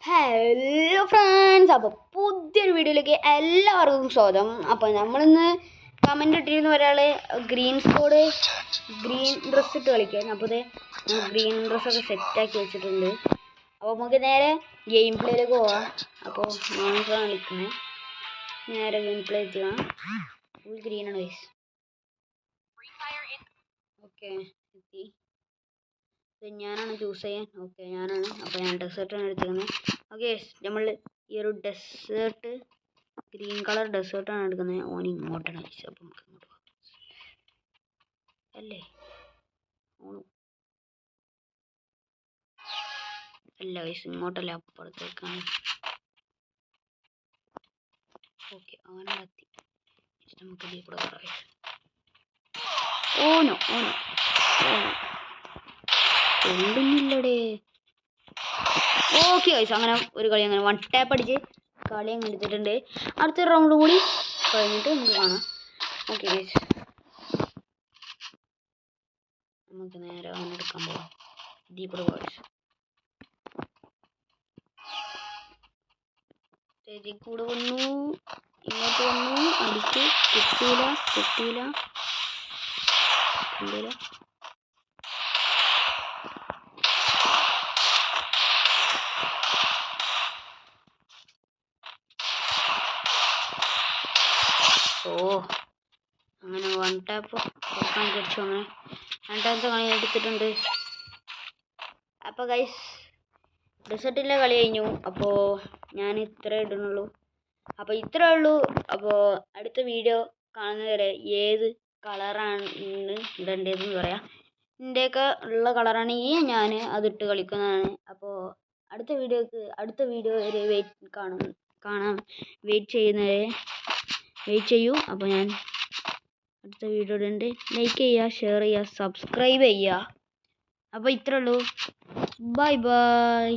Hello friends, അപ്പോൾ പുതിയൊരു വീഡിയോയിലേക്ക് എല്ലാവർക്കും സ്വാഗതം. അപ്പോൾ നമ്മളിന്ന് കമൻറ്റ് ഇട്ടിരുന്ന ഒരാൾ ഗ്രീൻ ഡ്രസ്സ് ഇട്ട് കളിക്കാൻ. അപ്പോൾ ഇത് ഗ്രീൻ ഡ്രസ്സൊക്കെ സെറ്റാക്കി വെച്ചിട്ടുണ്ട്. അപ്പോൾ നമുക്ക് നേരെ ഗെയിം പ്ലേയിലേക്ക് പോവാം. അപ്പോൾ ഞാനിപ്പോൾ കളിക്കുന്നത് നേരെ ഗെയിം പ്ലേ എത്തിക്കണം. ഫുൾ ഗ്രീനാണ് ഗൈസ്. ഓക്കെ, എത്തി. ഞാനാണ് ചൂസ് ചെയ്യാൻ. ഓക്കെ, ഞാനാണ്. അപ്പോൾ ഞാൻ ഡെസേർട്ടാണ് എടുത്തിരിക്കുന്നത്. ഓക്കെ, നമ്മൾ ഈ ഒരു ഡെസേർട്ട് ഗ്രീൻ കളർ ഡെസേർട്ടാണ് എടുക്കുന്നത്. ഓൻ ഇങ്ങോട്ടാണ് കഴിച്ചത്. അപ്പം നമുക്ക് ഇങ്ങോട്ട് പോകാം അല്ലേ? ഓണു അല്ല കഴിച്ചു, ഇങ്ങോട്ടല്ല, അപ്പുറത്തേക്കാണ്. ഓക്കെ, അവനെത്തി. നമുക്ക് ഇതിൽ കൂടെ പറയാം. ഓനോ ഓനോ ഓനോ കൊള്ളുന്നില്ലടേ. ഓക്കെ ഗൈസ്, അങ്ങനെ ഒരു കളി അങ്ങനെ 1 ടാപ്പ് അടിച്ച് കളി അങ്ങ് എടുത്തിട്ടുണ്ട്. അടുത്ത റൗണ്ട് കൂടി കഴിഞ്ഞിട്ട് നമുക്ക് കാണാം. ഓക്കെ ഗൈസ്, നമുക്ക് നേരെ അങ്ങനെ എടുക്കാൻ പോകാം. ഇതിൽ കൂടെ ഗൈസ്, സ്റ്റേജിൽ കൂടെ വന്നു, ഇങ്ങോട്ട് വന്നു, അടിച്ച് കിട്ടിയില്ല. ഓ, അങ്ങനെ 1 ടാപ്പ് കൊടുക്കാൻ കഴിച്ചു. അങ്ങനെ 2ാമത്തെ കളി എടുത്തിട്ടുണ്ട്. അപ്പോൾ ഗൈസ്, ഡെസേർട്ടിലെ കളി കഴിഞ്ഞു. അപ്പോൾ ഞാൻ ഇത്രേ ഇടുന്നുള്ളൂ. അപ്പോൾ ഇത്രേ ഉള്ളൂ. അപ്പോൾ അടുത്ത വീഡിയോ കാണുന്നവരെ ഏത് കളറാണ് ഇടേണ്ടതെന്ന് പറയാം. എൻ്റെയൊക്കെ ഉള്ള കളറാണെങ്കിൽ ഞാൻ അതിട്ട് കളിക്കുന്നതാണ്. അപ്പോൾ അടുത്ത വീഡിയോ വരെ കാണാൻ വെയിറ്റ് ചെയ്യൂ. അപ്പോൾ ഞാൻ അടുത്ത വീഡിയോ ഇടുന്നുണ്ട്. ലൈക്ക് ചെയ്യുക, ഷെയർ ചെയ്യുക, സബ്സ്ക്രൈബ് ചെയ്യുക. അപ്പോൾ ഇത്രേ ഉള്ളൂ. Bye bye.